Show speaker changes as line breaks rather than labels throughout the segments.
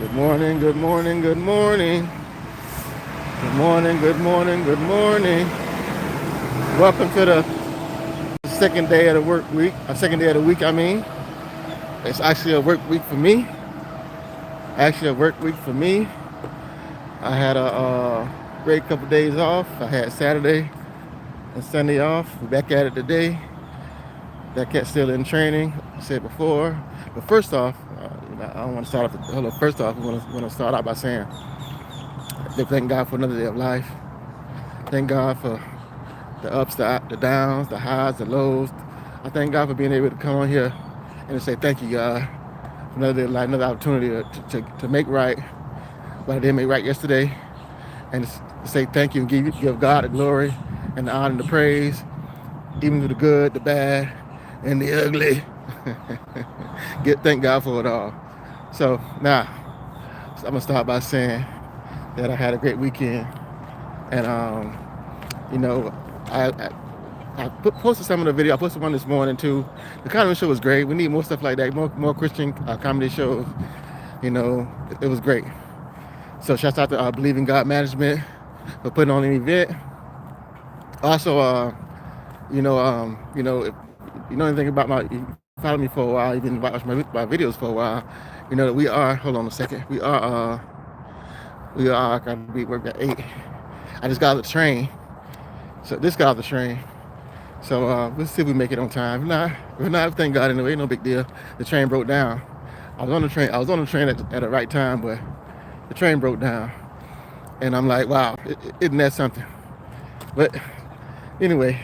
Good morning, good morning, good morning. Good morning, good morning, good morning. Welcome to the second day of the work week. Second day of the week, I mean. It's actually a work week for me. Actually, a work week for me. I had a great couple days off. I had Saturday and Sunday off. We're back at it today. Back at still in training, I said before. But first off, I don't want to start off. Hold on. First off, I want to start out by saying, thank God for another day of life. Thank God for the ups, the downs, the highs, the lows. I thank God for being able to come on here and to say thank you, God, for another opportunity to make right what I didn't make right yesterday, and to say thank you and give God the glory and the honor and the praise, even through the good, the bad, and the ugly. Thank God for it all. So now, I'm gonna start by saying that I had a great weekend, and you know, I posted some of the video. I posted one this morning too. The comedy show was great. We need more stuff like that, more Christian comedy shows. It was great. So shouts out to Believing God Management for putting on an event. Also, if you know anything about you follow me for a while, you've been watching my videos for a while. You know that we are. Hold on a second. We are. Got to be work at 8. I just got off the train. So this got off the train. So let's see if we make it on time. If not, thank God anyway. No big deal. The train broke down. I was on the train. At the right time, but the train broke down, and I'm like, wow, isn't that something? But anyway,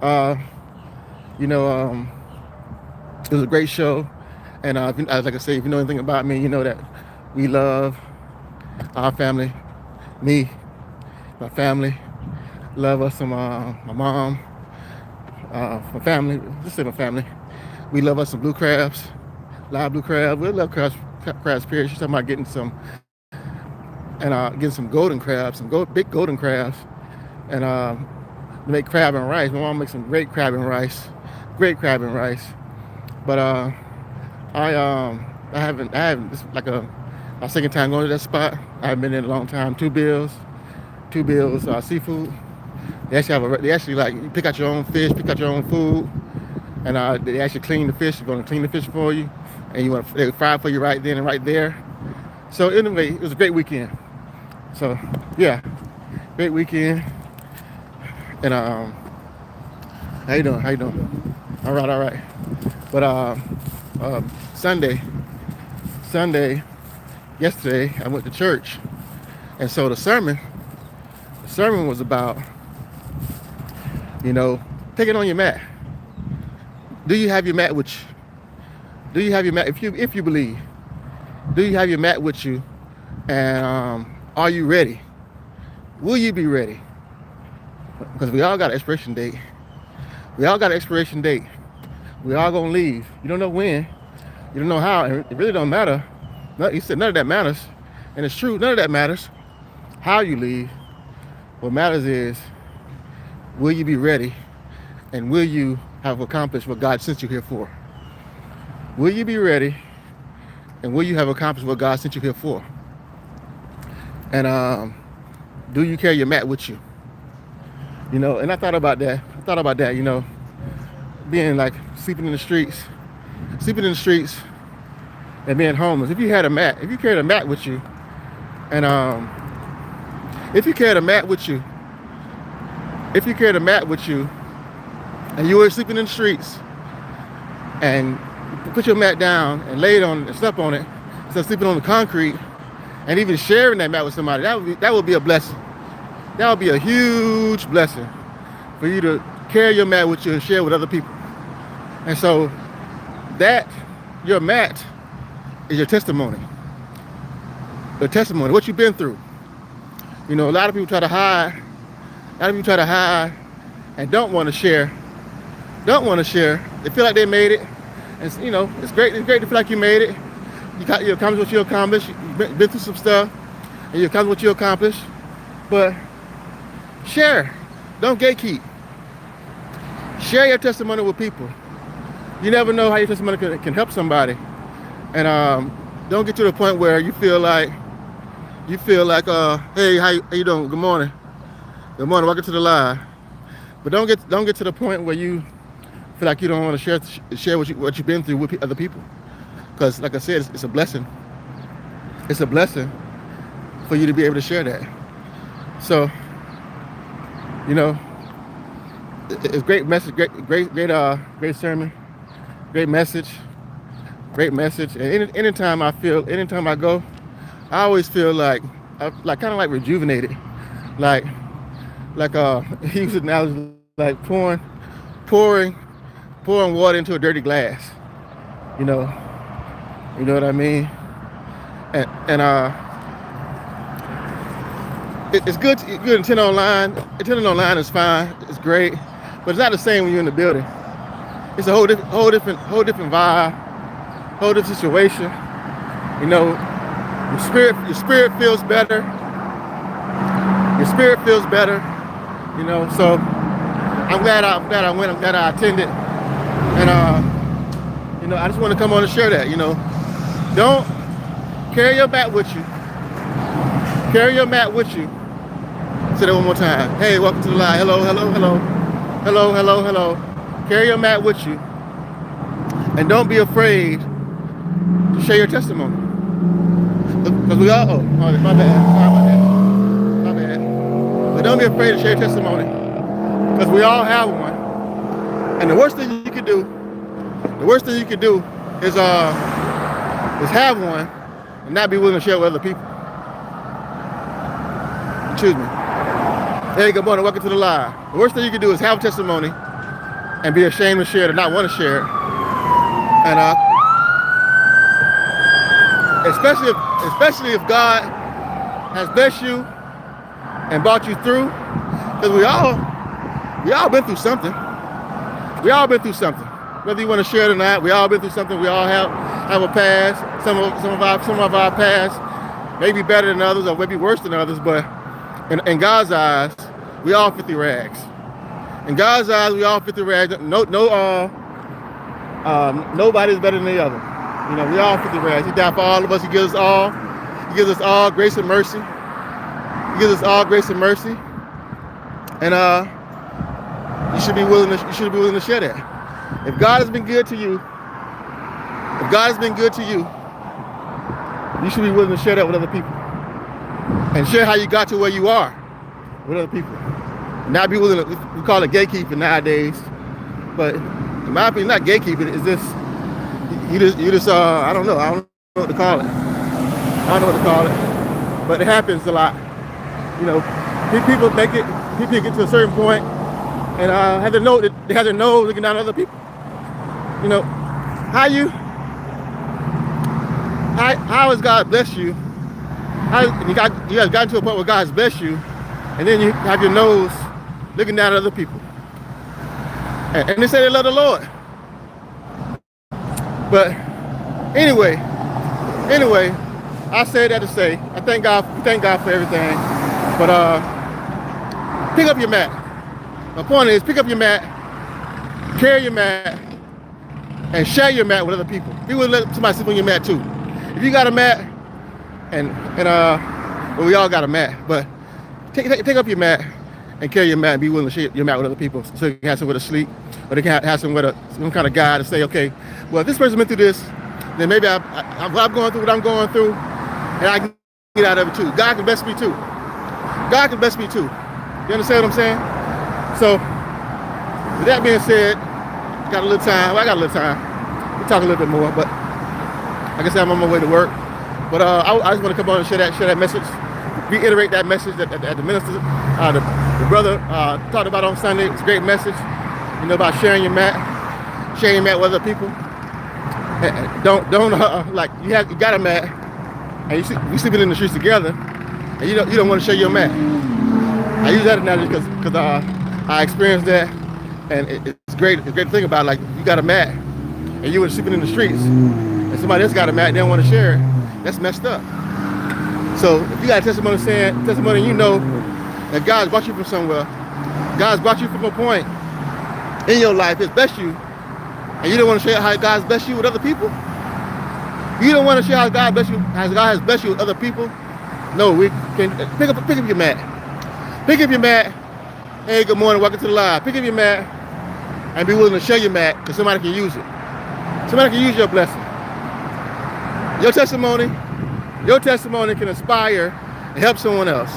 uh, it was a great show, and like I say, if you know anything about me, you know that we love our family, me, my family, love us some my mom, my family. Just say my family. We love us some blue crabs, live blue crabs. We love crabs. Period. She's talking about getting some. And getting some golden crabs, big golden crabs, and make crab and rice. My mom makes some great crab and rice, But I haven't. This is like my second time going to that spot. I haven't been in a long time. Two bills, seafood. They actually like you pick out your own fish, pick out your own food, and they actually clean the fish. They're going to clean the fish for you, and they fry it for you right then and right there. So anyway, it was a great weekend. So yeah, great weekend. And how you doing? All right. But Sunday, yesterday I went to church, and so the sermon was about, take it on your mat. Do you have your mat with you? Do you have your mat? If you believe, do you have your mat with you? And are you ready? Will you be ready? Because we all got an expiration date. We all gonna leave. You don't know when. You don't know how. It really don't matter. He said none of that matters. And it's true, none of that matters. How you leave. What matters is, will you be ready? And will you have accomplished what God sent you here for? Will you be ready? And will you have accomplished what God sent you here for? And do you carry your mat with you? And I thought about that. Being like sleeping in the streets and being homeless. If you carried a mat with you, and if you carried a mat with you, and you were sleeping in the streets, and you put your mat down and laid on and slept on it, instead of sleeping on the concrete, and even sharing that mat with somebody, that would be a blessing. That would be a huge blessing for you to carry your mat with you and share with other people. And so that your mat is your testimony. The testimony, what you've been through. A lot of people try to hide. And don't want to share. They feel like they made it. And it's great to feel like you made it. You accomplished what you accomplished. You've been through some stuff, and you accomplished what you accomplished. But share. Don't gatekeep. Share your testimony with people. You never know how your testimony can help somebody. And don't get to the point where you feel like, hey, how you doing? Good morning. Good morning. Welcome to the live. But don't get to the point where you feel like you don't want to share what you've been through with other people. Because, like I said, it's a blessing. It's a blessing for you to be able to share that. So, you know, it's great message, great sermon, great message. And anytime I go, I always feel like kind of like rejuvenated, like he used an analogy like pouring water into a dirty glass. You know what I mean? And it's good to attend online. Attending online is fine. It's great, but it's not the same when you're in the building. It's a whole different vibe, whole different situation. You know, your spirit feels better. Your spirit feels better. You know, so I'm glad I went. I'm glad I attended, and you know, I just want to come on and share that. You know, don't carry your mat with you. Carry your mat with you. Say that one more time. Hey, welcome to the live. Hello. Carry your mat with you, and don't be afraid to share your testimony. Because we all, my bad. But don't be afraid to share your testimony, because we all have one. And the worst thing you could do is have one and not be willing to share with other people. Excuse me. Hey, good morning. Welcome to the live. The worst thing you can do is have a testimony and be ashamed to share it or not want to share it. And especially if God has blessed you and brought you through, because we all been through something. We all been through something. Whether you want to share it or not, we all been through something. We all have a past. Some of our past may be better than others or maybe worse than others, but in God's eyes, we all filthy rags. In God's eyes, we all filthy rags. Nobody's better than the other. You know, we all filthy rags. He died for all of us. He gives us all grace and mercy. He gives us all grace and mercy. And you should be willing to share that. If God has been good to you, you should be willing to share that with other people. And share how you got to where you are with other people. Not be willing to, we call it gatekeeping nowadays. But in my opinion, not gatekeeping, it's just, you just I don't know what to call it. But it happens a lot. You know, people get to a certain point and have their nose looking down at other people. You know, how has God blessed you? You guys gotten to a point where God has blessed you, and then you have your nose looking down at other people. And they say they love the Lord. But anyway, I say that to say, I thank God for everything. But pick up your mat. My point is, pick up your mat, carry your mat, and share your mat with other people. Be willing to let somebody sit on your mat too. If you got a mat, well, we all got a mat, but take up your mat and carry your mat and be willing to share your mat with other people, so you can have somewhere to sleep, or they can have some kind of guide to say, okay, well, if this person went through this, then maybe I'm going through what I'm going through, and I can get out of it too. God can bless me too. You understand what I'm saying? So, with that being said, I got a little time. We'll talk a little bit more, but like I said, I'm on my way to work. But I just want to come on and share that message, reiterate that message that the minister, the brother talked about on Sunday. It's a great message, you know, about sharing your mat with other people. Don't like you got a mat, and we sleeping in the streets together, and you don't want to share your mat. I use that analogy because I experienced that, and it's great. It's a great thing about it. Like, you got a mat, and you were sleeping in the streets, and somebody else got a mat and they don't want to share it. That's messed up. So if you got a testimony, you know that God's brought you from somewhere. God's brought you from a point in your life. It's blessed you, and you don't want to share how God's blessed you with other people. You don't want to share how God bless you, how God has blessed you with other people. No, we can pick up your mat. Pick up your mat. Hey, good morning, welcome to the live. Pick up your mat and be willing to share your mat because somebody can use it. Somebody can use your blessing. Your testimony can inspire and help someone else.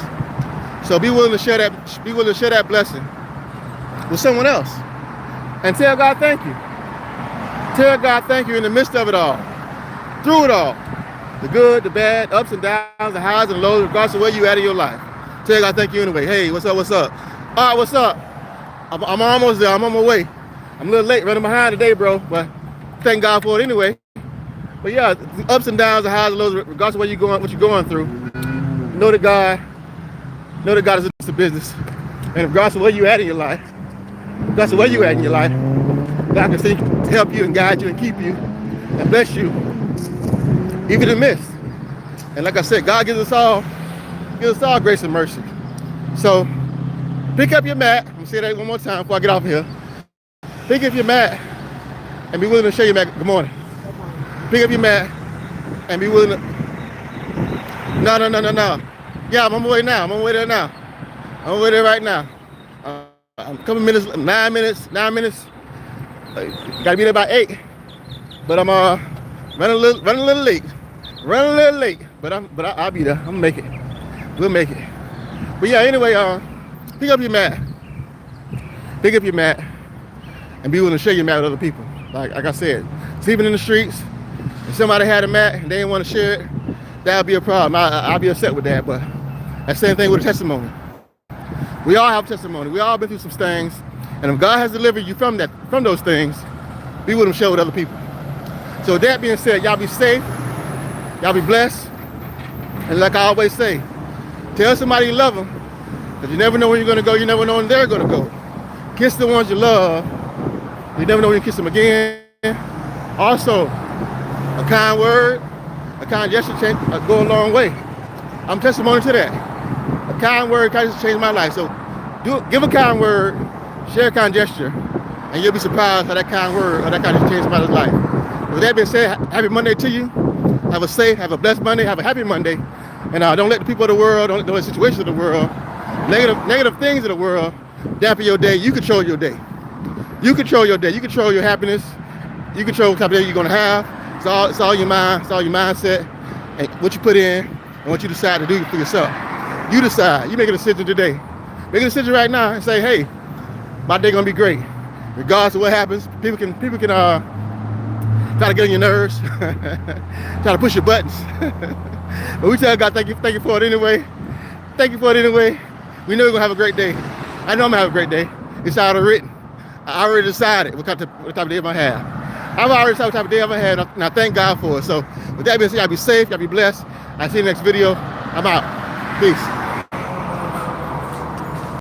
So be willing to share that blessing with someone else. And tell God thank you. Tell God thank you in the midst of it all. Through it all. The good, the bad, ups and downs, the highs and lows, regardless of where you at in your life. Tell God thank you anyway. Hey, what's up, what's up? All right, what's up? I'm almost there, I'm on my way. I'm a little late, running behind today, bro, but thank God for it anyway. But yeah, the ups and downs, the highs and lows, regardless of where you're going, what you're going through. Know that God is in the business. And regardless of where you at in your life, God can help you and guide you and keep you and bless you, even in the midst. And like I said, God gives us all grace and mercy. So pick up your mat. I'm gonna say that one more time before I get off here. Pick up your mat and be willing to share your mat. Good morning. Pick up your mat and be willing to. No. Yeah, I'm on my way now. I'm on my way there now. I'm on my way there right now. I'm a couple minutes, 9 minutes. Gotta be there by 8. But I'm running a little late. But I'll be there. I'm gonna make it. We'll make it. But yeah, anyway, pick up your mat. Pick up your mat and be willing to share your mat with other people. Like I said, sleeping in the streets. If somebody had a mat and they didn't want to share it, that would be a problem. I'll be upset with that. But that same thing with a testimony. We all have testimony. We all been through some things, and if God has delivered you from those things, be willing to share with other people. So with that being said, y'all be safe, y'all be blessed, and like I always say, tell somebody you love them, because you never know when you're gonna go. You never know when they're gonna go. Kiss the ones you love. You never know when you kiss them again. Also, a kind word, a kind gesture go a long way. I'm testimony to that. A kind word can just change my life. So give a kind word, share a kind gesture, and you'll be surprised how that kind word or that kind of change somebody's life. With that being said, happy Monday to you. Have a safe, have a blessed Monday, have a happy Monday. And don't let the people of the world, don't let the situations of the world, negative things of the world dampen your day. You control your day. You control your day. You control your happiness. You control what type of day you're gonna have. It's all your mind. It's all your mindset and what you put in and what you decide to do for yourself. You decide. You make a decision today. Make a decision right now and say, hey, my day gonna be great. Regardless of what happens, people can try to get on your nerves, try to push your buttons. But we tell God, thank you for it anyway. Thank you for it anyway. We know we're gonna have a great day. I know I'm gonna have a great day. It's already written. I already decided what type of day I'm gonna have. I've already decided what type of day I'm gonna have, and I thank God for it. So with that being said, y'all be safe, y'all be blessed. I'll see you in the next video. I'm out. Peace.